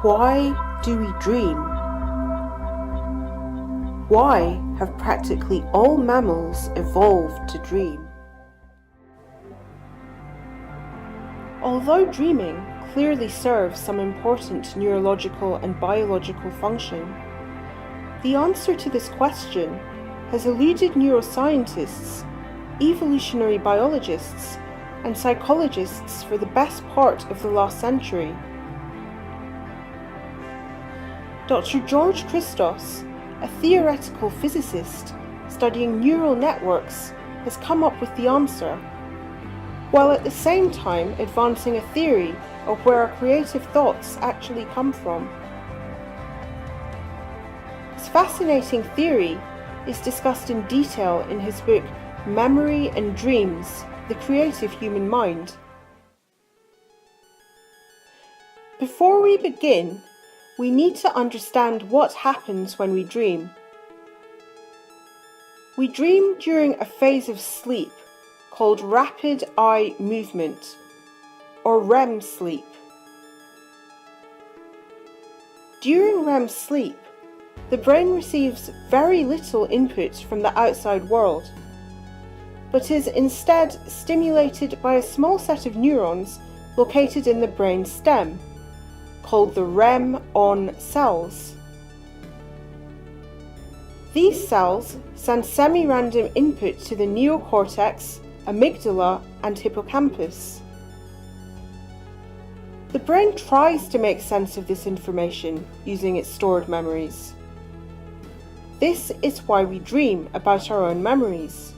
Why do we dream? Why have practically all mammals evolved to dream? Although dreaming clearly serves some important neurological and biological function, the answer to this question has eluded neuroscientists, evolutionary biologists, and psychologists for the best part of the last century. Dr. George Christos, a theoretical physicist studying neural networks, has come up with the answer, while at the same time advancing a theory of where our creative thoughts actually come from. His fascinating theory is discussed in detail in his book Memory and Dreams: The Creative Human Mind. Before we begin, we need to understand what happens when we dream. We dream during a phase of sleep called rapid eye movement, or REM sleep. During REM sleep, the brain receives very little input from the outside world, but is instead stimulated by a small set of neurons located in the brain stem, called the REM-on cells. These cells send semi-random input to the neocortex, amygdala, and hippocampus. The brain tries to make sense of this information using its stored memories. This is why we dream about our own memories.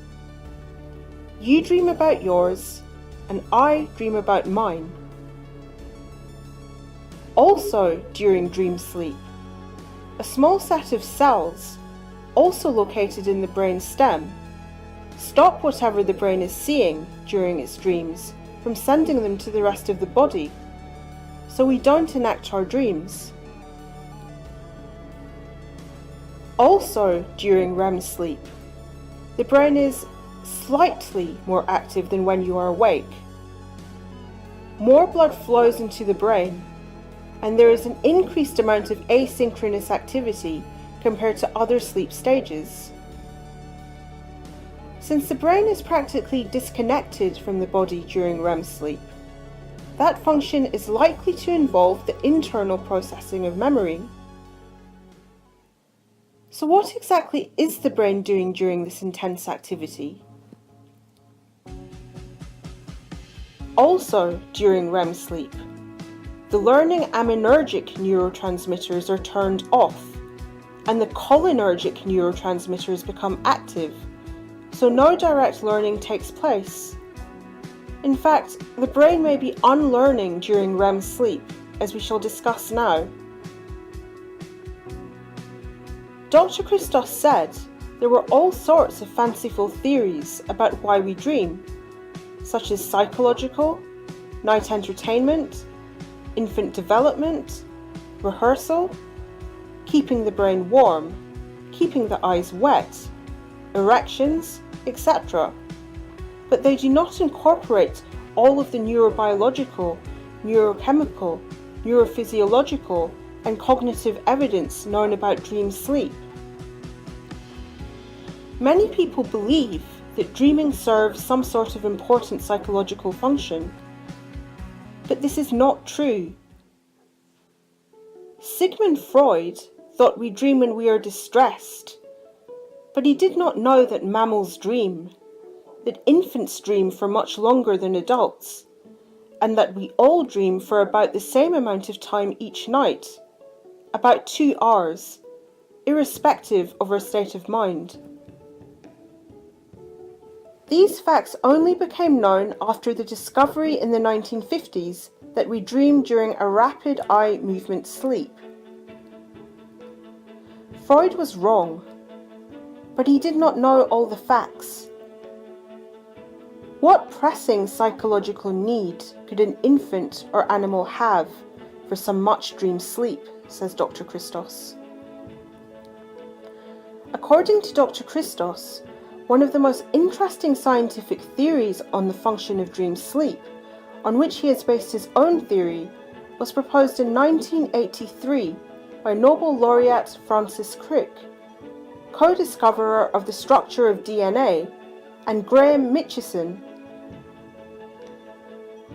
You dream about yours, and I dream about mine. Also during dream sleep, a small set of cells, also located in the brain stem, stop whatever the brain is seeing during its dreams from sending them to the rest of the body, so we don't enact our dreams. Also during REM sleep, the brain is slightly more active than when you are awake. More blood flows into the brain, and there is an increased amount of asynchronous activity compared to other sleep stages. Since the brain is practically disconnected from the body during REM sleep, that function is likely to involve the internal processing of memory. So what exactly is the brain doing during this intense activity? Also during REM sleep, the learning aminergic neurotransmitters are turned off, and the cholinergic neurotransmitters become active, so no direct learning takes place. In fact, the brain may be unlearning during REM sleep, as we shall discuss now. Dr. Christos said there were all sorts of fanciful theories about why we dream, such as psychological, night entertainment, infant development, rehearsal, keeping the brain warm, keeping the eyes wet, erections, etc. But they do not incorporate all of the neurobiological, neurochemical, neurophysiological, and cognitive evidence known about dream sleep. Many people believe that dreaming serves some sort of important psychological function, but this is not true. Sigmund Freud thought we dream when we are distressed, but he did not know that mammals dream, that infants dream for much longer than adults, and that we all dream for about the same amount of time each night, about 2 hours, irrespective of our state of mind. These facts only became known after the discovery in the 1950s that we dream during a rapid eye movement sleep. Freud was wrong, but he did not know all the facts. What pressing psychological need could an infant or animal have for some much dream sleep, says Dr. Christos. According to Dr. Christos, one of the most interesting scientific theories on the function of dream sleep, on which he has based his own theory, was proposed in 1983 by Nobel laureate Francis Crick, co-discoverer of the structure of DNA, and Graham Mitchison.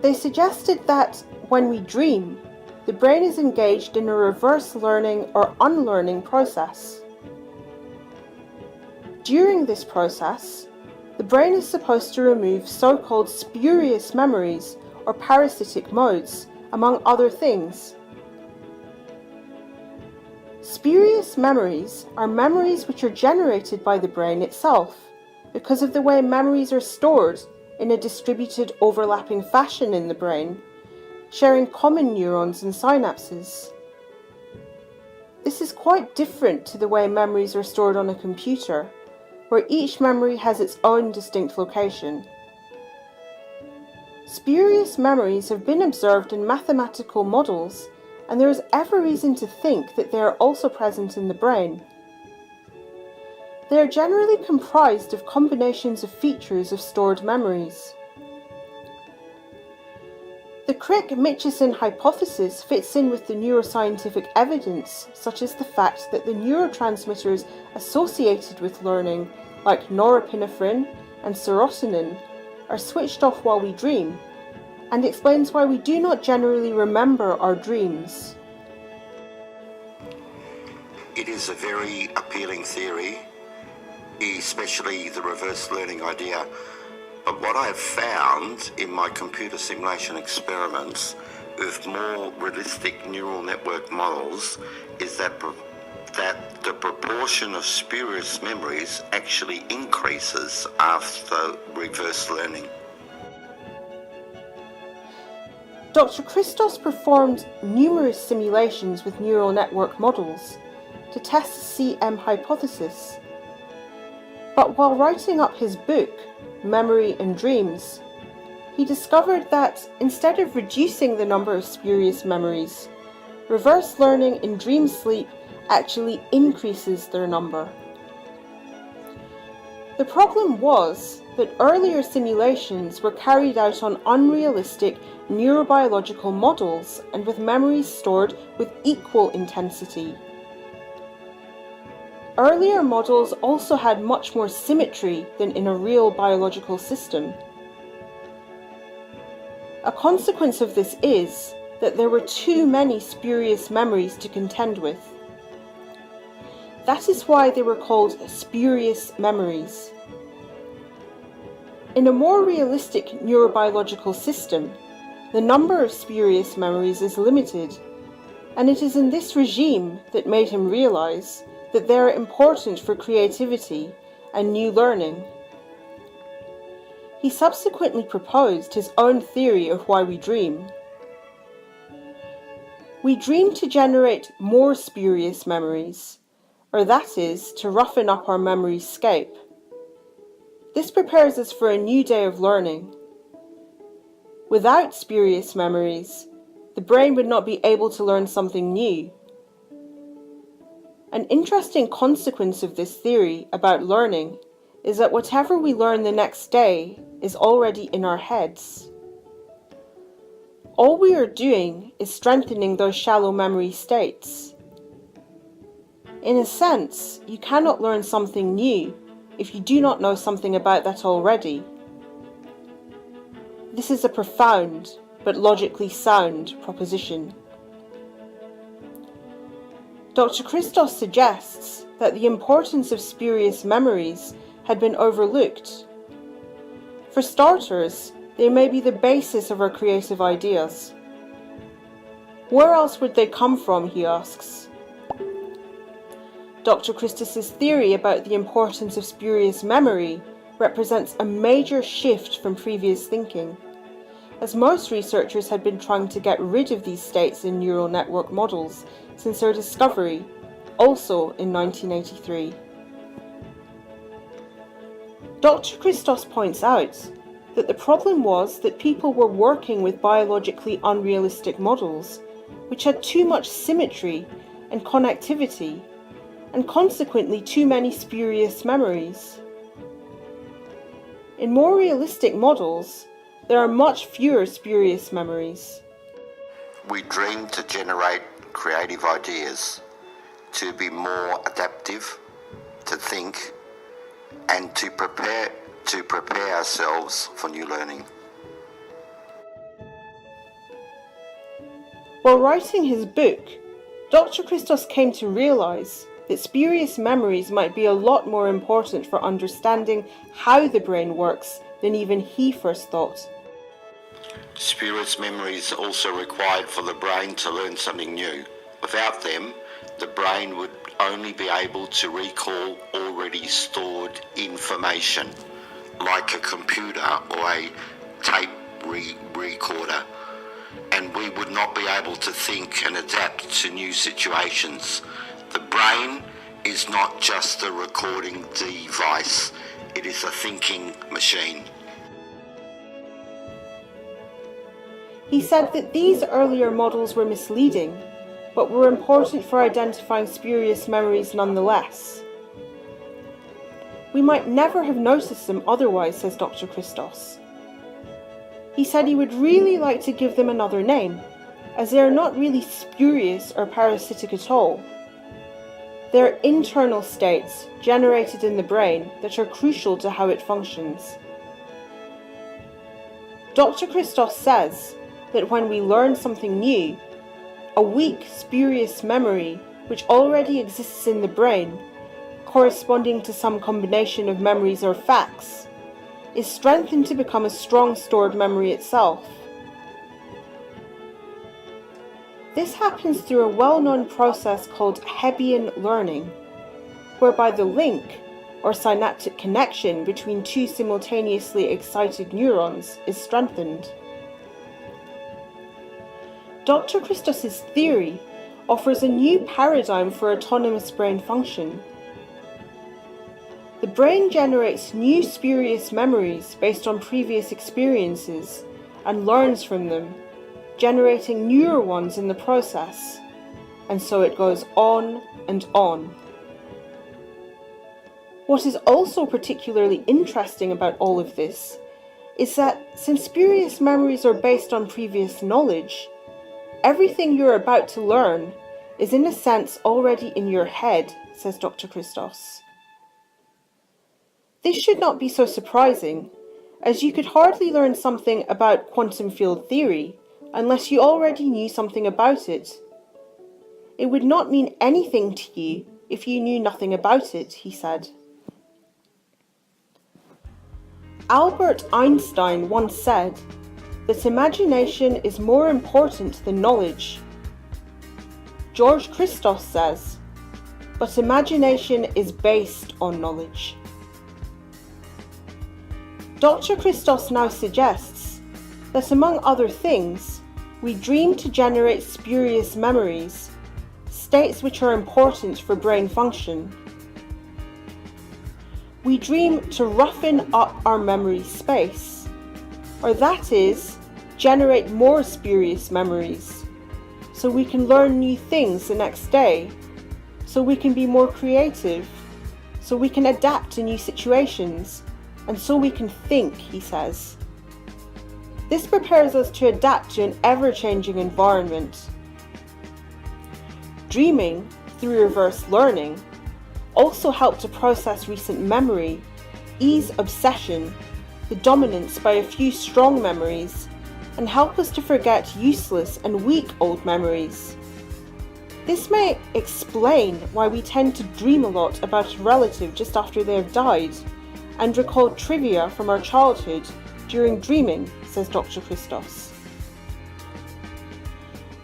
They suggested that when we dream, the brain is engaged in a reverse learning or unlearning process. During this process, the brain is supposed to remove so-called spurious memories or parasitic modes, among other things. Spurious memories are memories which are generated by the brain itself because of the way memories are stored in a distributed overlapping fashion in the brain, sharing common neurons and synapses. This is quite different to the way memories are stored on a computer, where each memory has its own distinct location. Spurious memories have been observed in mathematical models, and there is every reason to think that they are also present in the brain. They are generally comprised of combinations of features of stored memories. The Crick-Mitchison hypothesis fits in with the neuroscientific evidence, such as the fact that the neurotransmitters associated with learning, like norepinephrine and serotonin, are switched off while we dream, and explains why we do not generally remember our dreams. It is a very appealing theory, especially the reverse learning idea. But what I have found in my computer simulation experiments with more realistic neural network models is that the proportion of spurious memories actually increases after reverse learning. Dr. Christos performed numerous simulations with neural network models to test the CM hypothesis. But while writing up his book, Memory and Dreams, he discovered that instead of reducing the number of spurious memories, reverse learning in dream sleep actually increases their number. The problem was that earlier simulations were carried out on unrealistic neurobiological models and with memories stored with equal intensity. Earlier models also had much more symmetry than in a real biological system. A consequence of this is that there were too many spurious memories to contend with. That is why they were called spurious memories. In a more realistic neurobiological system, the number of spurious memories is limited, and it is in this regime that made him realize that they are important for creativity and new learning. He subsequently proposed his own theory of why we dream. We dream to generate more spurious memories, or that is, to roughen up our memory scape. This prepares us for a new day of learning. Without spurious memories, the brain would not be able to learn something new. An interesting consequence of this theory about learning is that whatever we learn the next day is already in our heads. All we are doing is strengthening those shallow memory states. In a sense, you cannot learn something new if you do not know something about that already. This is a profound but logically sound proposition. Dr. Christos suggests that the importance of spurious memories had been overlooked. For starters, they may be the basis of our creative ideas. Where else would they come from, he asks. Dr. Christos' theory about the importance of spurious memory represents a major shift from previous thinking, as most researchers had been trying to get rid of these states in neural network models since their discovery, also in 1983. Dr. Christos points out that the problem was that people were working with biologically unrealistic models, which had too much symmetry and connectivity, and consequently too many spurious memories. In more realistic models, there are much fewer spurious memories. We dream to generate creative ideas, to be more adaptive, to think, and to prepare ourselves for new learning. While writing his book, Dr. Christos came to realise that spurious memories might be a lot more important for understanding how the brain works than even he first thought. Spurious memories are also required for the brain to learn something new. Without them, the brain would only be able to recall already stored information, like a computer or a tape recorder, and we would not be able to think and adapt to new situations. The brain is not just a recording device, it is a thinking machine. He said that these earlier models were misleading, but were important for identifying spurious memories nonetheless. We might never have noticed them otherwise, says Dr. Christos. He said he would really like to give them another name, as they are not really spurious or parasitic at all. They are internal states generated in the brain that are crucial to how it functions. Dr. Christos says that when we learn something new, a weak, spurious memory which already exists in the brain, corresponding to some combination of memories or facts, is strengthened to become a strong stored memory itself. This happens through a well-known process called Hebbian learning, whereby the link or synaptic connection between two simultaneously excited neurons is strengthened. Dr. Christos' theory offers a new paradigm for autonomous brain function. The brain generates new spurious memories based on previous experiences and learns from them, generating newer ones in the process, and so it goes on and on. What is also particularly interesting about all of this is that since spurious memories are based on previous knowledge, everything you're about to learn is in a sense already in your head, says Dr. Christos. This should not be so surprising, as you could hardly learn something about quantum field theory unless you already knew something about it. It would not mean anything to you if you knew nothing about it, he said. Albert Einstein once said that imagination is more important than knowledge. George Christos says, but imagination is based on knowledge. Dr. Christos now suggests that among other things, we dream to generate spurious memories, states which are important for brain function. We dream to roughen up our memory space, or that is, generate more spurious memories, so we can learn new things the next day, so we can be more creative, so we can adapt to new situations, and so we can think, he says. This prepares us to adapt to an ever-changing environment. Dreaming, through reverse learning, also help to process recent memory, ease obsession, the dominance by a few strong memories, and help us to forget useless and weak old memories. This may explain why we tend to dream a lot about a relative just after they have died, and recall trivia from our childhood during dreaming, says Dr. Christos.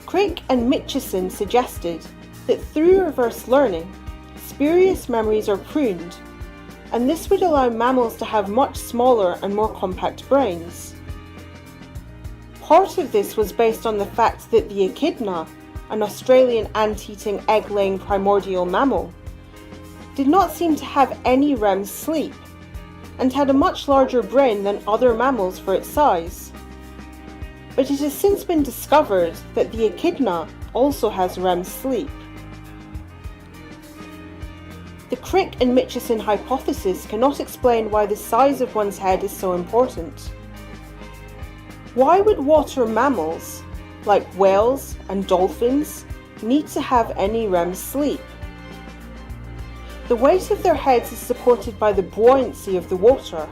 Crick and Mitchison suggested that through reverse learning, spurious memories are pruned, and this would allow mammals to have much smaller and more compact brains. Part of this was based on the fact that the echidna, an Australian ant-eating egg-laying primordial mammal, did not seem to have any REM sleep, and had a much larger brain than other mammals for its size. But it has since been discovered that the echidna also has REM sleep. The Crick and Mitchison hypothesis cannot explain why the size of one's head is so important. Why would water mammals, like whales and dolphins, need to have any REM sleep. The weight of their heads is supported by the buoyancy of the water.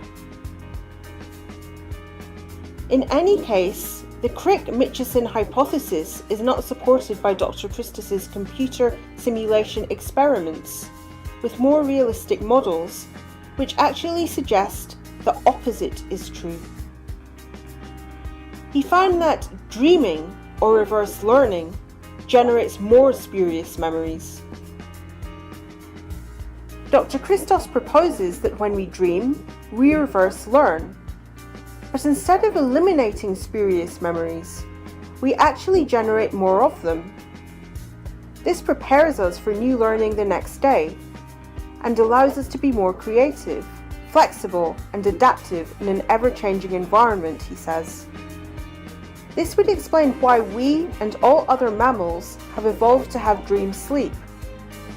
In any case, the Crick-Mitchison hypothesis is not supported by Dr. Christos's computer simulation experiments with more realistic models, which actually suggest the opposite is true. He found that dreaming, or reverse learning, generates more spurious memories. Dr. Christos proposes that when we dream, we reverse learn. But instead of eliminating spurious memories, we actually generate more of them. This prepares us for new learning the next day and allows us to be more creative, flexible, and adaptive in an ever-changing environment, he says. This would explain why we and all other mammals have evolved to have dream sleep,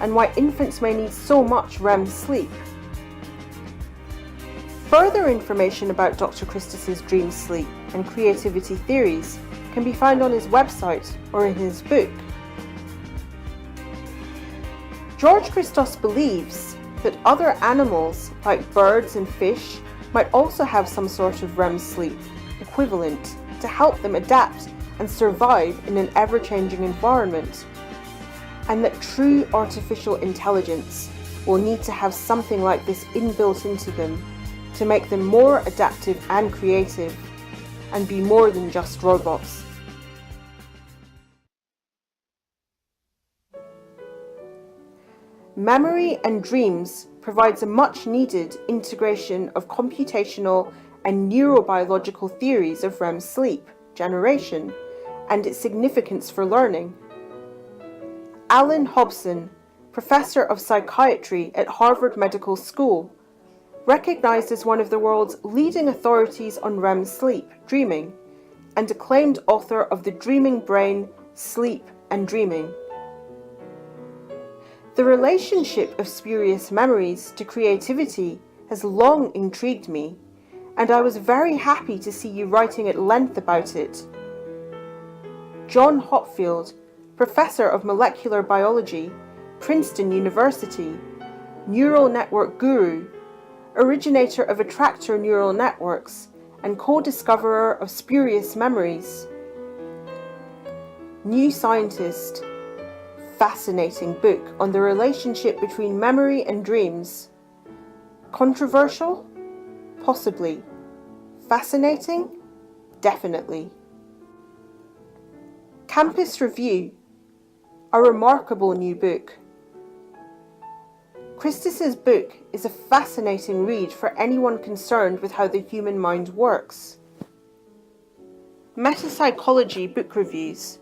and why infants may need so much REM sleep. Further information about Dr. Christos's dream sleep and creativity theories can be found on his website or in his book. George Christos believes that other animals, like birds and fish, might also have some sort of REM sleep equivalent to help them adapt and survive in an ever-changing environment, and that true artificial intelligence will need to have something like this inbuilt into them to make them more adaptive and creative, and be more than just robots. Memory and dreams provides a much-needed integration of computational and neurobiological theories of REM sleep generation and its significance for learning. Alan Hobson, professor of psychiatry at Harvard Medical School, recognized as one of the world's leading authorities on REM sleep dreaming, and acclaimed author of The Dreaming Brain, Sleep and Dreaming. The relationship of spurious memories to creativity has long intrigued me, and I was very happy to see you writing at length about it. John Hopfield, professor of molecular biology, Princeton University, neural network guru, originator of attractor neural networks, and co-discoverer of spurious memories. New Scientist, fascinating book on the relationship between memory and dreams. Controversial? Possibly. Fascinating? Definitely. Campus Review, a remarkable new book. Christos's book is a fascinating read for anyone concerned with how the human mind works. Metapsychology Book Reviews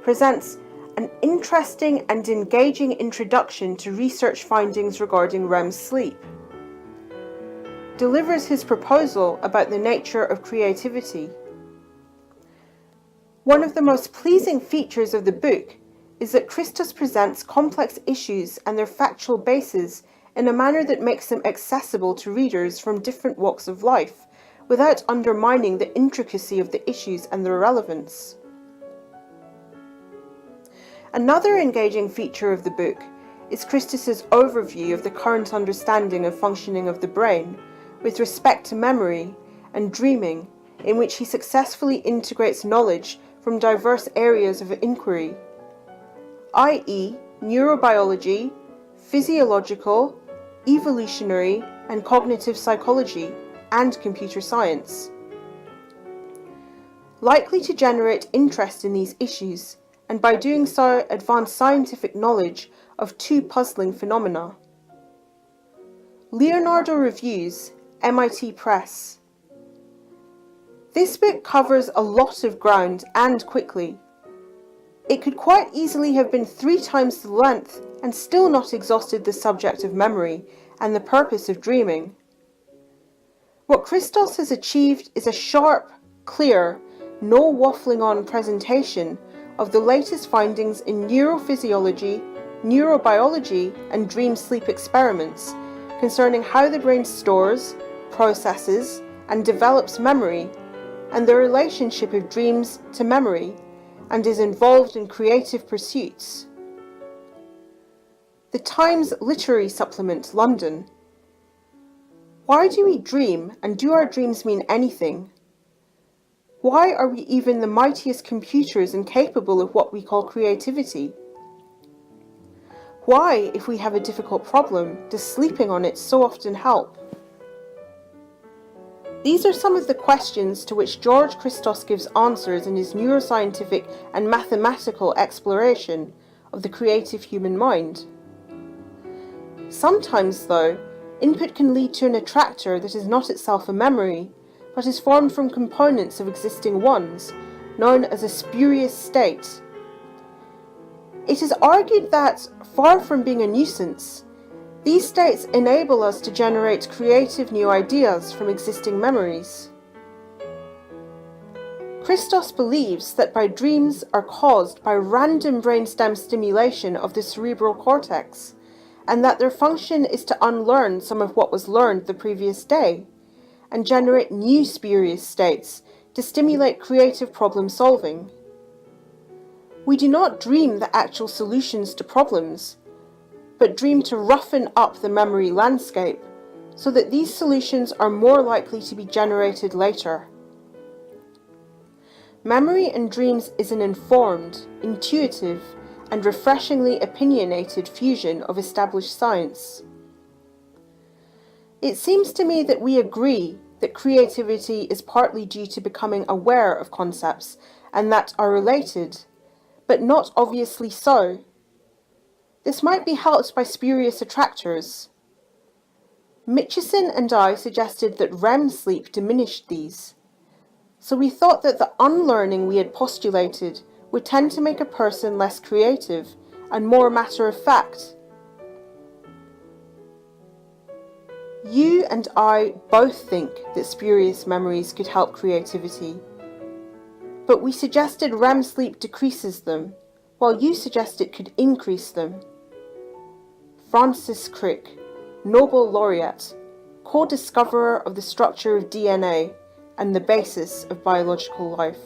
presents an interesting and engaging introduction to research findings regarding REM sleep. Delivers his proposal about the nature of creativity. One of the most pleasing features of the book is that Christos presents complex issues and their factual bases in a manner that makes them accessible to readers from different walks of life, without undermining the intricacy of the issues and their relevance. Another engaging feature of the book is Christos's overview of the current understanding of functioning of the brain with respect to memory and dreaming, in which he successfully integrates knowledge from diverse areas of inquiry, i.e. neurobiology, physiological, evolutionary and cognitive psychology, and computer science. Likely to generate interest in these issues, and by doing so advance scientific knowledge of two puzzling phenomena. Leonardo Reviews, MIT Press. This book covers a lot of ground and quickly. It could quite easily have been 3 times the length and still not exhausted the subject of memory and the purpose of dreaming. What Christos has achieved is a sharp, clear, no waffling on presentation of the latest findings in neurophysiology, neurobiology, and dream sleep experiments concerning how the brain stores, processes, and develops memory, and the relationship of dreams to memory, and is involved in creative pursuits. The Times Literary Supplement, London. Why do we dream, and do our dreams mean anything? Why are we even the mightiest computers incapable of what we call creativity? Why, if we have a difficult problem, does sleeping on it so often help? These are some of the questions to which George Christos gives answers in his neuroscientific and mathematical exploration of the creative human mind. Sometimes, though, input can lead to an attractor that is not itself a memory, but is formed from components of existing ones, known as a spurious state. It is argued that, far from being a nuisance, these states enable us to generate creative new ideas from existing memories. Christos believes that dreams are caused by random brainstem stimulation of the cerebral cortex, and that their function is to unlearn some of what was learned the previous day, and generate new spurious states to stimulate creative problem solving. We do not dream the actual solutions to problems, but dream to roughen up the memory landscape so that these solutions are more likely to be generated later. Memory in dreams is an informed, intuitive, and refreshingly opinionated fusion of established science. It seems to me that we agree that creativity is partly due to becoming aware of concepts and that are related, but not obviously so. This might be helped by spurious attractors. Mitchison and I suggested that REM sleep diminished these, so we thought that the unlearning we had postulated would tend to make a person less creative and more matter-of-fact. You and I both think that spurious memories could help creativity, but we suggested REM sleep decreases them, while you suggest it could increase them. Francis Crick, Nobel laureate, co-discoverer of the structure of DNA and the basis of biological life.